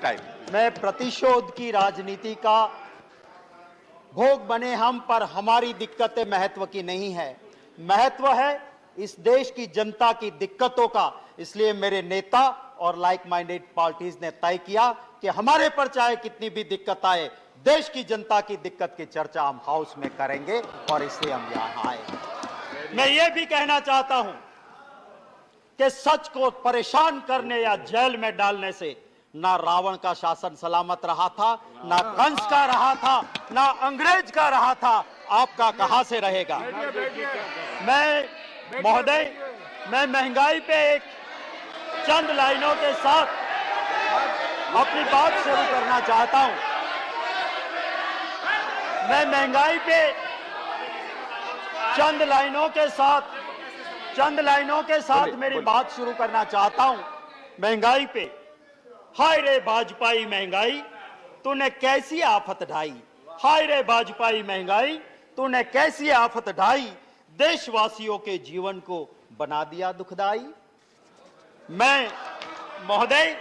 मैं प्रतिशोध की राजनीति का भोग बने हम, पर हमारी दिक्कतें महत्व की नहीं है, महत्व है इस देश की जनता की दिक्कतों का। इसलिए मेरे नेता और लाइक माइंडेड पार्टीज ने तय किया कि हमारे पर चाहे कितनी भी दिक्कत आए, देश की जनता की दिक्कत की चर्चा हम हाउस में करेंगे और इसलिए हम यहां आए। मैं ये भी कहना चाहता हूं कि सच को परेशान करने या जेल में डालने से ना रावण का शासन सलामत रहा था, ना कंस का रहा था, ना अंग्रेज का रहा था। आपका कहां से रहेगा? मैं महोदय, मैं महंगाई पे एक चंद लाइनों के साथ अपनी बात शुरू करना चाहता हूं। मैं महंगाई पे चंद लाइनों के साथ मेरी बात शुरू करना चाहता हूं। महंगाई पे, हाय रे भाजपाई महंगाई, तूने कैसी आफत ढाई। हाय रे भाजपाई महंगाई, तूने कैसी आफत ढाई, देशवासियों के जीवन को बना दिया दुखदाई। मैं महोदय,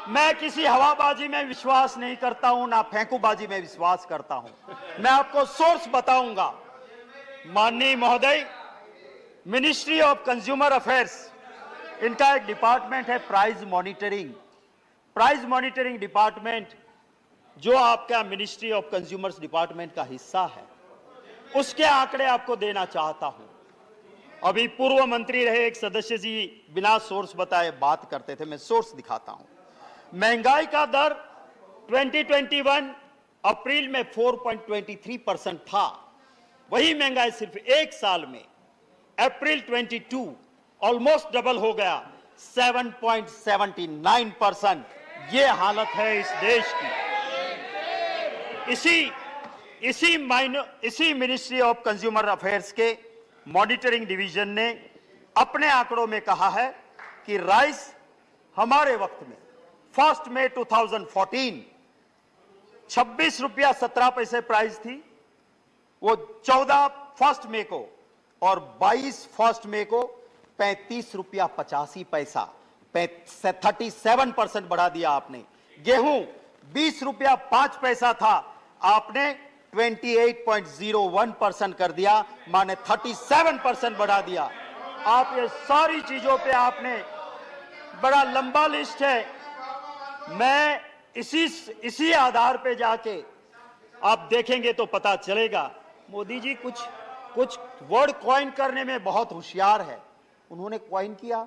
मैं किसी हवाबाजी में विश्वास नहीं करता हूं, ना फेंकूबाजी में विश्वास करता हूं। मैं आपको सोर्स बताऊंगा। माननीय महोदय, मिनिस्ट्री ऑफ कंज्यूमर अफेयर्स, इनका एक डिपार्टमेंट है price monitoring. Price monitoring department जो आपका मिनिस्ट्री ऑफ कंज्यूमर्स डिपार्टमेंट का हिस्सा है, उसके आंकड़े आपको देना चाहता हूं। अभी पूर्व मंत्री रहे एक सदस्य जी बिना सोर्स बताए बात करते थे, मैं सोर्स दिखाता हूं। महंगाई का दर 2021 अप्रैल में 4.23% था। वही महंगाई सिर्फ एक साल में अप्रैल 22 ऑलमोस्ट डबल हो गया, 7.79%। ये हालत है इस देश की। इसी मिनिस्ट्री ऑफ कंज्यूमर अफेयर्स के मॉनिटरिंग डिवीजन ने अपने आंकड़ों में कहा है कि राइस हमारे वक्त में 1 मई 2014 ₹26.17 प्राइस थी, वो 14 मई को और 22 मई को ₹35.85, 37% बढ़ा दिया आपने। गेहूं ₹20.05 था, आपने 28.01% कर दिया, माने 37% बढ़ा दिया। आप ये सारी चीजों पे आपने, बड़ा लंबा लिस्ट है। मैं इसी आधार पे जाके आप देखेंगे तो पता चलेगा। मोदी जी कुछ वर्ड कॉइन करने में बहुत होशियार है। उन्होंने कॉइन किया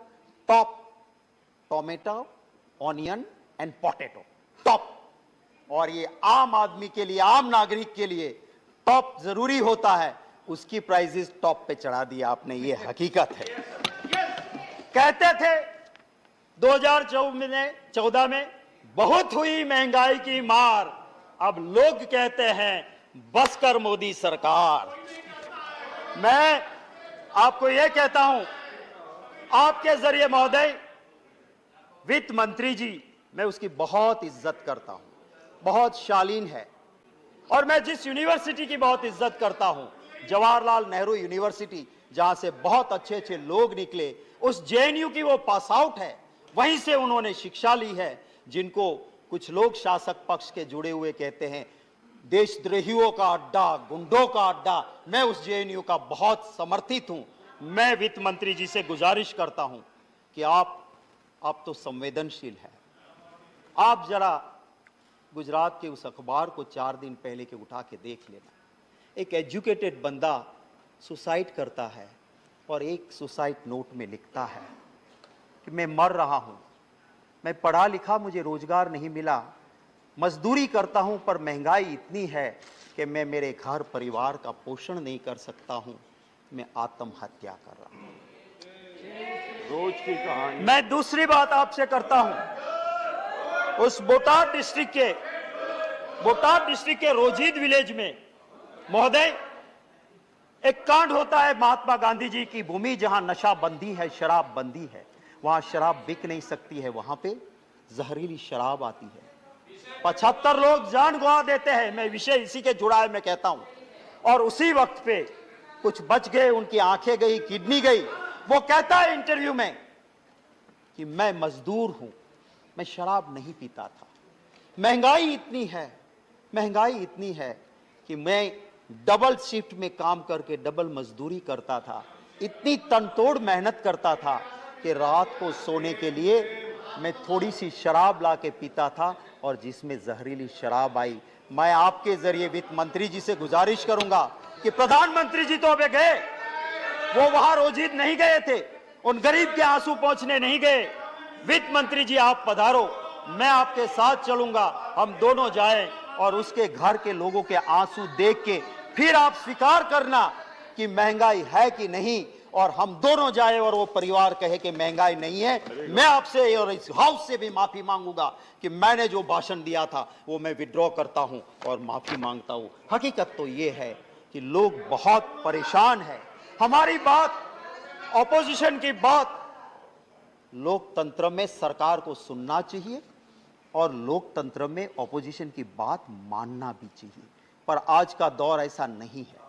top, tomato, onion and potato, top. और ये आम आदमी के लिए, आम नागरिक के लिए टॉप जरूरी होता है, उसकी प्राइसेस टॉप पे चढ़ा दिया आपने, ये हकीकत है। कहते थे 2014 में बहुत हुई महंगाई की मार, अब लोग कहते हैं बस कर मोदी सरकार। मैं आपको यह कहता हूं, आपके जरिए महोदय, वित्त मंत्री जी, मैं उसकी बहुत इज्जत करता हूं, बहुत शालीन है। और मैं जिस यूनिवर्सिटी की बहुत इज्जत करता हूं, जवाहरलाल नेहरू यूनिवर्सिटी, जहां से बहुत अच्छे अच्छे लोग निकले, उस जेएनयू की वो पास आउट है, वहीं से उन्होंने शिक्षा ली है। जिनको कुछ लोग शासक पक्ष के जुड़े हुए कहते हैं देशद्रोहियों का अड्डा, गुंडों का अड्डा, मैं उस जेएनयू का बहुत समर्थित हूं। मैं वित्त मंत्री जी से गुजारिश करता हूं कि आप तो संवेदनशील हैं, आप जरा गुजरात के उस अखबार को 4 दिन पहले के उठा के देख लेना। एक एजुकेटेड बंदा सुसाइड करता है और एक सुसाइड नोट में लिखता है कि मैं मर रहा हूं, मैं पढ़ा लिखा, मुझे रोजगार नहीं मिला, मजदूरी करता हूं, पर महंगाई इतनी है कि मैं मेरे घर परिवार का पोषण नहीं कर सकता हूं, मैं आत्महत्या कर रहा हूं। रोज की कहानी। मैं दूसरी बात आपसे करता हूं, उस बोटाड डिस्ट्रिक्ट के रोजीद विलेज में महोदय एक कांड होता है। महात्मा गांधी जी की भूमि, जहां नशा बंदी है, शराब बंदी है, वहां शराब बिक नहीं सकती है, वहां पे जहरीली शराब आती है, 75 लोग जान गंवा देते हैं। मैं विषय इसी के जुड़ा है, मैं कहता हूं। और उसी वक्त पे कुछ बच गए, उनकी आंखें गई, किडनी गई। वो कहता है इंटरव्यू में कि मैं मजदूर हूं, मैं शराब नहीं पीता था, महंगाई इतनी है कि मैं डबल शिफ्ट में काम करके डबल मजदूरी करता था, इतनी तनतोड़ मेहनत करता था कि रात को सोने के लिए मैं थोड़ी सी शराब ला के पीता था और जिसमें जहरीली शराब आई। मैं आपके जरिए वित्त मंत्री जी से गुजारिश करूंगा कि प्रधानमंत्री जी तो अबे गए, वो वहां रोजीद नहीं गए थे, उन गरीब के आंसू पहुंचने नहीं गए। वित्त मंत्री जी आप पधारो, मैं आपके साथ चलूंगा, हम दोनों जाएं और उसके घर के लोगों के आंसू देख के फिर आप स्वीकार करना कि महंगाई है कि नहीं, और हम दोनों जाए और वो परिवार कहे कि महंगाई नहीं है। मैं आपसे और इस हाउस से भी माफी मांगूंगा कि मैंने जो भाषण दिया था वो मैं विड्रॉ करता हूं और माफी मांगता हूं। हकीकत तो ये है कि लोग बहुत परेशान हैं। हमारी बात, ऑपोजिशन की बात, लोकतंत्र में सरकार को सुनना चाहिए और लोकतंत्र में ऑपोजिशन की बात मानना भी चाहिए, पर आज का दौर ऐसा नहीं है।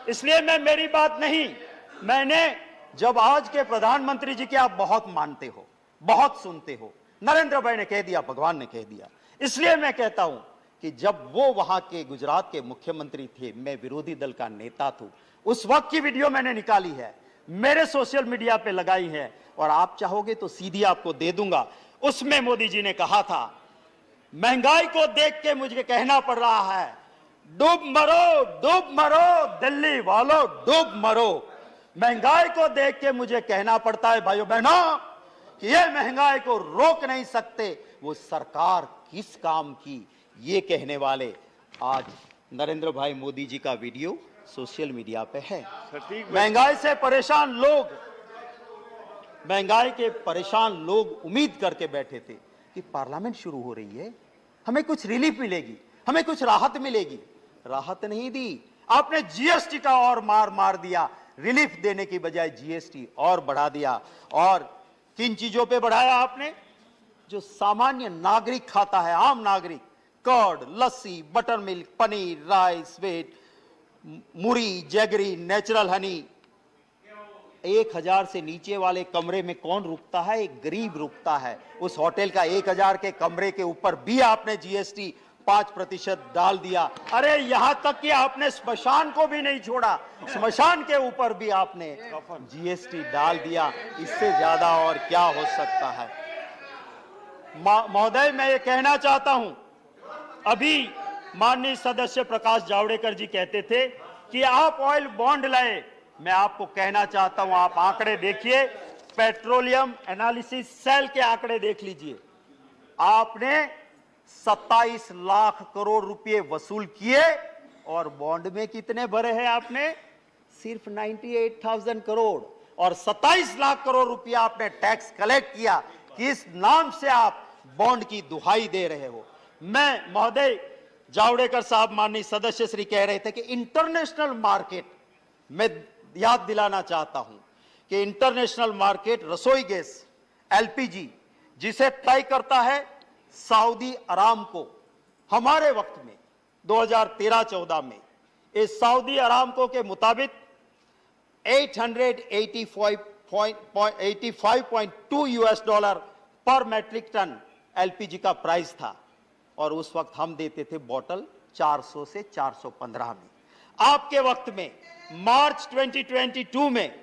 इसलिए मैं मेरी बात नहीं, मैंने जब आज के प्रधानमंत्री जी के आप बहुत मानते हो, बहुत सुनते हो, नरेंद्र भाई ने कह दिया, भगवान ने कह दिया, इसलिए मैं कहता हूं कि जब वो वहां के गुजरात के मुख्यमंत्री थे, मैं विरोधी दल का नेता था, उस वक्त की वीडियो मैंने निकाली है, मेरे सोशल मीडिया पे लगाई है और आप चाहोगे तो सीधी आपको दे दूंगा। उसमें मोदी जी ने कहा था, महंगाई को देख के मुझे कहना पड़ रहा है, डूब मरो दिल्ली वालों, डूब मरो। महंगाई को देख के मुझे कहना पड़ता है भाइयों बहनों कि ये महंगाई को रोक नहीं सकते, वो सरकार किस काम की, ये कहने वाले आज नरेंद्र भाई मोदी जी का वीडियो सोशल मीडिया पे है। महंगाई से परेशान लोग उम्मीद करके बैठे थे कि पार्लियामेंट शुरू हो रही है, हमें कुछ रिलीफ मिलेगी, हमें कुछ राहत मिलेगी। राहत नहीं दी, आपने जीएसटी का और मार दिया, रिलीफ देने की बजाय जीएसटी और बढ़ा दिया। और किन चीजों पे बढ़ाया आपने? जो सामान्य नागरिक खाता है, आम नागरिक, curd, lassi, butter milk, paneer, rice, wheat, muri, jaggery, natural honey. 1000 से नीचे वाले कमरे में कौन रुकता है? एक गरीब रुकता है। उस होटल का 1000 के कमरे के ऊपर भी आपने जीएसटी 5% डाल दिया। अरे यहां तक कि आपने स्मशान को भी नहीं छोड़ा, स्मशान के ऊपर भी आपने जीएसटी डाल दिया। इससे ज्यादा और क्या हो सकता है? महोदय, मैं ये कहना चाहता हूं, अभी माननीय सदस्य प्रकाश जावड़ेकर जी कहते थे कि आप ऑयल बॉन्ड लाए। मैं आपको कहना चाहता हूं, आप आंकड़े देखिए, पेट्रोलियम एनालिसिस सेल के आंकड़े देख लीजिए। आपने 27 लाख करोड़ रुपए वसूल किए और बॉन्ड में कितने भरे हैं आपने? सिर्फ 98,000 करोड़। और 27 लाख करोड़ रुपया आपने टैक्स कलेक्ट किया। किस नाम से आप बॉन्ड की दुहाई दे रहे हो? मैं महोदय जावड़ेकर साहब, माननीय सदस्य श्री कह रहे थे कि इंटरनेशनल मार्केट, मैं याद दिलाना चाहता हूं कि इंटरनेशनल मार्केट रसोई गैस एलपीजी जिसे तय करता है सऊदी अरामको, हमारे वक्त में 2013-14 में इस सऊदी अरामको के मुताबिक 885.2 यूएस डॉलर पर मैट्रिक टन एलपीजी का प्राइस था और उस वक्त हम देते थे बोतल 400 से 415 में। आपके वक्त में मार्च 2022 में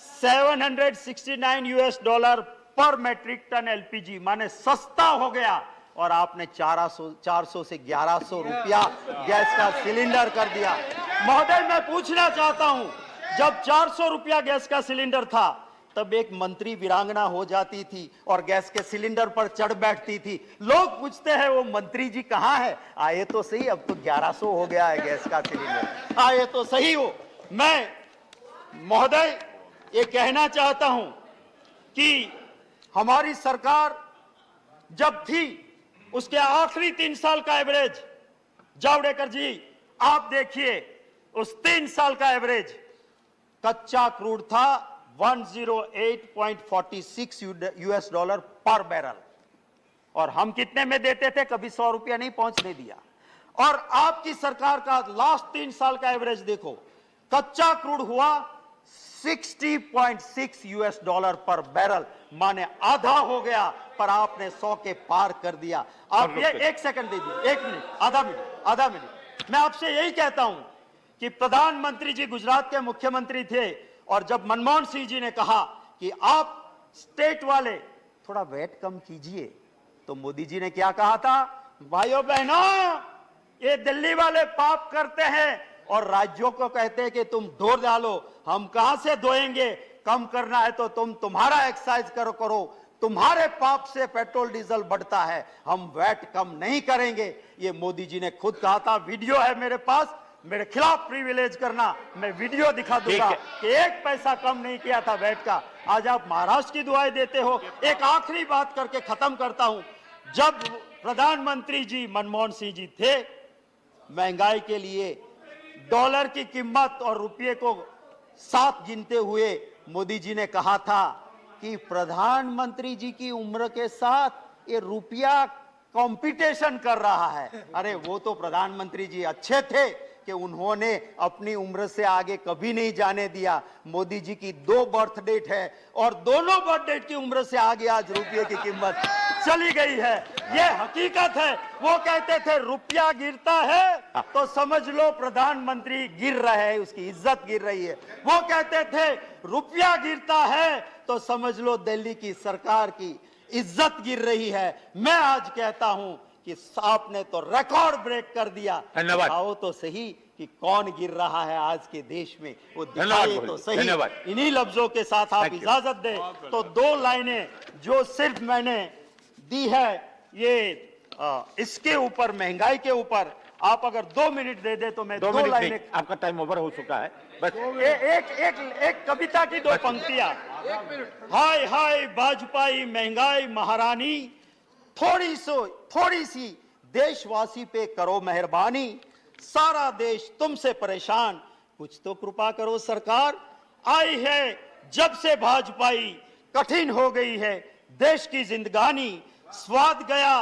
769 यूएस डॉलर पर मैट्रिक टन एलपीजी, माने सस्ता हो गया और आपने 400 से 1100 रुपया गैस का सिलेंडर कर दिया। महोदय, मैं पूछना चाहता हूं, जब 400 रुपया गैस का सिलेंडर था तब एक मंत्री वीरांगना हो जाती थी और गैस के सिलेंडर पर चढ़ बैठती थी। लोग पूछते हैं वो मंत्री जी कहां है? आए तो सही, अब तो 1100 हो गया है गैस का सिलेंडर, आए तो सही हो। मैं महोदय ये कहना चाहता हूं कि हमारी सरकार जब थी उसके आखिरी 3 साल का एवरेज, जावड़ेकर जी आप देखिए, उस 3 साल का एवरेज कच्चा क्रूड था 108.46 यूएस डॉलर पर बैरल, और हम कितने में देते थे? कभी 100 रुपया नहीं पहुंचने दिया। और आपकी सरकार का लास्ट 3 साल का एवरेज देखो, कच्चा क्रूड हुआ 60.6 US डॉलर पर बैरल, माने आधा हो गया, पर आपने 100 के पार कर दिया। आप ये एक सेकंड दीजिए, 1 मिनट, आधा मिनट। मैं आपसे यही कहता हूं कि प्रधानमंत्री जी गुजरात के मुख्यमंत्री थे, और जब मनमोहन सिंह जी ने कहा कि आप स्टेट वाले थोड़ा वेट कम कीजिए, तो मोदी जी ने क्या कहा था? भाइयों बहनों, ये दिल्ली वाले पाप करते हैं और राज्यों को कहते हैं कि तुम ढो डालो। हम कहां से धोएंगे? कम करना है तो तुम्हारा एक्सरसाइज करो, तुम्हारे पाप से पेट्रोल डीजल बढ़ता है, हम वैट कम नहीं करेंगे। ये मोदी जी ने खुद कहा था। वीडियो है मेरे पास, मेरे खिलाफ प्रिविलेज करना, मैं वीडियो दिखा दूंगा कि 1 पैसा कम नहीं किया था वैट का। आज आप महाराष्ट्र की दुआएं देते हो। एक आखिरी बात करके खत्म करता हूं। जब प्रधानमंत्री जी मनमोहन सिंह जी थे, महंगाई के लिए डॉलर की कीमत और रुपये को साथ गिनते हुए मोदी जी ने कहा था कि प्रधानमंत्री जी की उम्र के साथ ये रुपया कंपटीशन कर रहा है। अरे वो तो प्रधानमंत्री जी अच्छे थे कि उन्होंने अपनी उम्र से आगे कभी नहीं जाने दिया। मोदी जी की 2 बर्थ डेट है और दोनों बर्थ डेट की उम्र से आगे आज रुपये की कीमत चली गई है। ये हकीकत है। वो कहते थे रुपया गिरता है तो समझ लो प्रधानमंत्री गिर रहे हैं, उसकी इज्जत गिर रही है। वो कहते थे रुपया गिरता है तो समझ लो दिल्ली की सरकार की इज्जत गिर रही है। मैं आज कहता हूं कि आपने तो रिकॉर्ड ब्रेक कर दिया। दिखाओ तो सही कि कौन गिर रहा है आज के देश में, वो दिखाइए तो सही। इन्हीं लफ्जों के साथ आप इजाजत दें तो 2 लाइनें जो सिर्फ मैंने दी है, ये इसके ऊपर, महंगाई के ऊपर, आप अगर 2 मिनट दे दे तो मैं 2 लाइनें। आपका टाइम ओवर हो चुका है। बस एक कविता की 2 पंक्तियां। हाय हाय भाजपाई महंगाई महारानी, थोड़ी सी देशवासी पे करो मेहरबानी, सारा देश तुमसे परेशान, कुछ तो कृपा करो सरकार। आई है जब से भाजपाई, कठिन हो गई है देश की जिंदगानी, स्वाद गया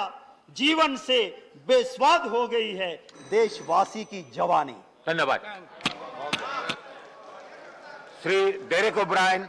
जीवन से, बेस्वाद हो गई है देशवासी की जवानी। धन्यवाद। Shri Derek O'Brien.